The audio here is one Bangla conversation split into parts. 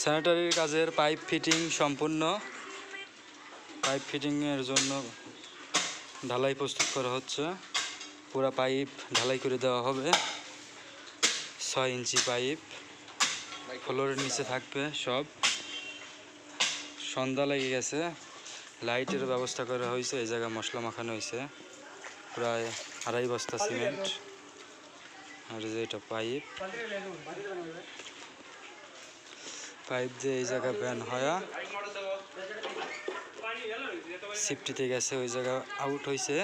স্যানিটারির কাজের পাইপ ফিটিং সম্পূর্ণ। পাইপ ফিটিংয়ের জন্য ঢালাই প্রস্তুত করা হচ্ছে। পুরো পাইপ ঢালাই করে দেওয়া হবে। 6 ইঞ্চি পাইপ ফ্লোরের নিচে থাকবে সব। সন্ধ্যা লেগে গেছে, লাইটের ব্যবস্থা করা হয়েছে। এই জায়গায় মশলা মাখানো হয়েছে, প্রায় 2.5 বস্তা সিমেন্ট। আর যে এটা পাইপ দিয়ে এই জায়গায় ব্যান হয়া সিফটিতে গেছে, ওই জায়গা আউট হয়েছে।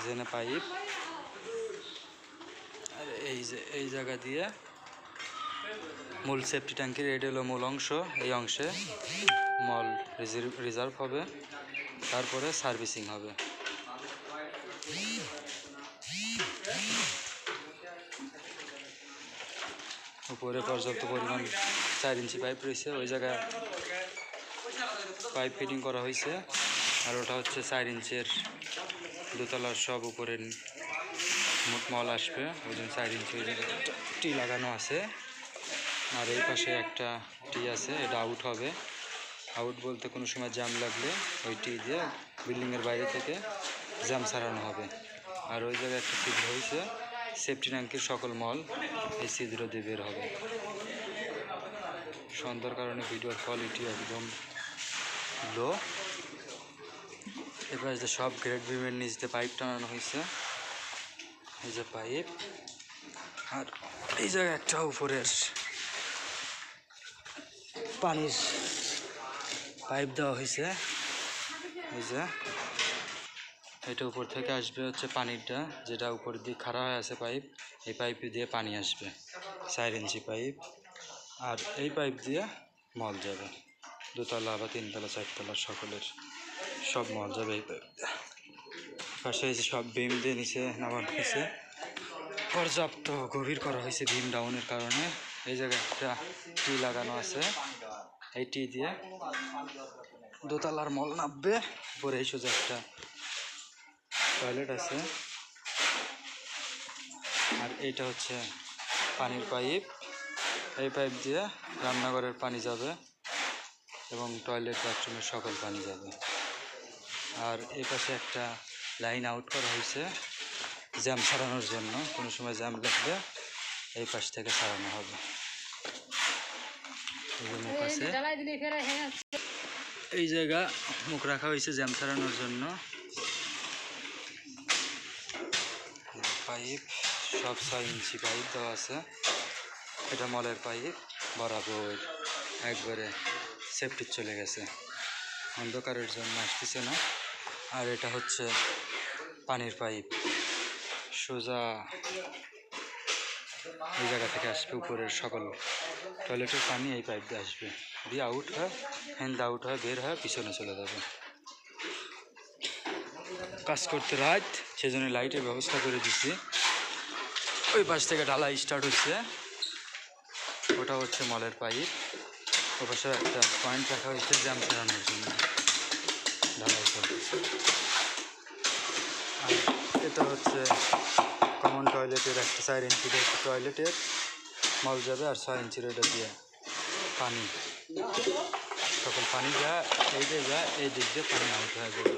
যেখানে পাইপ আর এই জায়গা দিয়ে মূল সেফটি ট্যাঙ্কির এটা হলো মূল অংশ। এই অংশে মল রিজার্ভ হবে, তারপরে সার্ভিসিং হবে। উপরে পর্যাপ্ত পরিমাণ 4 ইঞ্চি পাইপ রয়েছে, ওই জায়গায় পাইপ ফিটিং করা হয়েছে। আর ওটা হচ্ছে 4 ইঞ্চের দোতলার সব উপরে মোট মল আসবে, ওই জন্য 4 ইঞ্চি ওই জায়গায় টি লাগানো আছে। আর এই পাশে একটা টি আছে, এটা আউট হবে। আউট বলতে কোনো সময় জ্যাম লাগলে ওই টি দিয়ে বিল্ডিংয়ের বাইরে থেকে জ্যাম সারানো হবে। আর ওই জায়গায় একটা ছিদ্র হয়েছে, সেফটি ট্যাঙ্কের সকল মল এই ছিদ্র দিয়ে বের হবে। সন্ধ্যার কারণে ভিডিওর কোয়ালিটি একদম লো। এবার যে সব গ্রেড বিমের নিচ দিয়ে পাইপ টানানো হয়েছে, এই যে পাইপ। আর এই জায়গায় একটা উপরের পানির পাইপ দেওয়া হয়েছে। এই যে এটা উপর থেকে আসবে হচ্ছে পানিটা, যেটা উপর দিয়ে খাড়া হয়ে আছে পাইপ, এই পাইপ দিয়ে পানি আসবে। 4 ইঞ্চি পাইপ। আর এই পাইপ দিয়ে মল যাবে, দোতলা বা 3 তলা 4 তলা সকলের সব মল যাবে এই পাইপ দিয়ে। পাশে এই যে সব বিম দিয়ে নিচে নামানো হয়েছে, পর্যাপ্ত গভীর করা হয়েছে বিম ডাউনের কারণে। এই জায়গায় একটা টি লাগানো আছে, এই টি দিয়ে দোতলার মল নামবে। পরে এই সোজা একটা টয়লেট আছে। আর এইটা হচ্ছে পানির পাইপ, এই পাইপ দিয়ে রান্নাঘরের পানি যাবে এবং টয়লেট বাথরুমের সকল পানি যাবে। আর এই পাশে একটা লাইন আউট করা হয়েছে জ্যাম সারানোর জন্য, কোনো সময় জ্যাম লাগলে এই পাশ থেকে সারানো হবে। এই জায়গা মুখ রাখা হয়েছে জ্যাম সারানোর জন্য। পাইপ সব 6 ইঞ্চি পাইপ দেওয়া আছে। এটা মলের পাইপ, বরাবর একবারে সেফটি চলে গেছে, অন্ধকারের জন্য আসতেছে না। আর এটা হচ্ছে পানির পাইপ, সোজা এই জায়গা থেকে আসবে। উপরের সকল টয়লেটের পানি এই পাইপ দিয়ে আসবে, দিয়ে আউট হয়, হ্যান্ড আউট হয়, বের হয়, পিছনে চলে যাবে। কাজ করতে রাত, সেজন্য লাইটের ব্যবস্থা করে দিচ্ছি। ওই পাশ থেকে ঢালাই স্টার্ট হচ্ছে, ওটা হচ্ছে মলের পাইপ। ওই পাশে একটা পয়েন্ট রাখা হয়েছে জ্যাম সারানোর জন্য, ঢালাই চলতেছে। আর এটা হচ্ছে কমন টয়লেটের একটা 4 ইঞ্চির একটা টয়লেটের মল যাবে। আর 6 ইঞ্চির ওইটা দিয়ে পানি, সকল পানি যায় এই দিয়ে যায়, এই দিক দিয়ে পানি আউট হয়ে যাবে।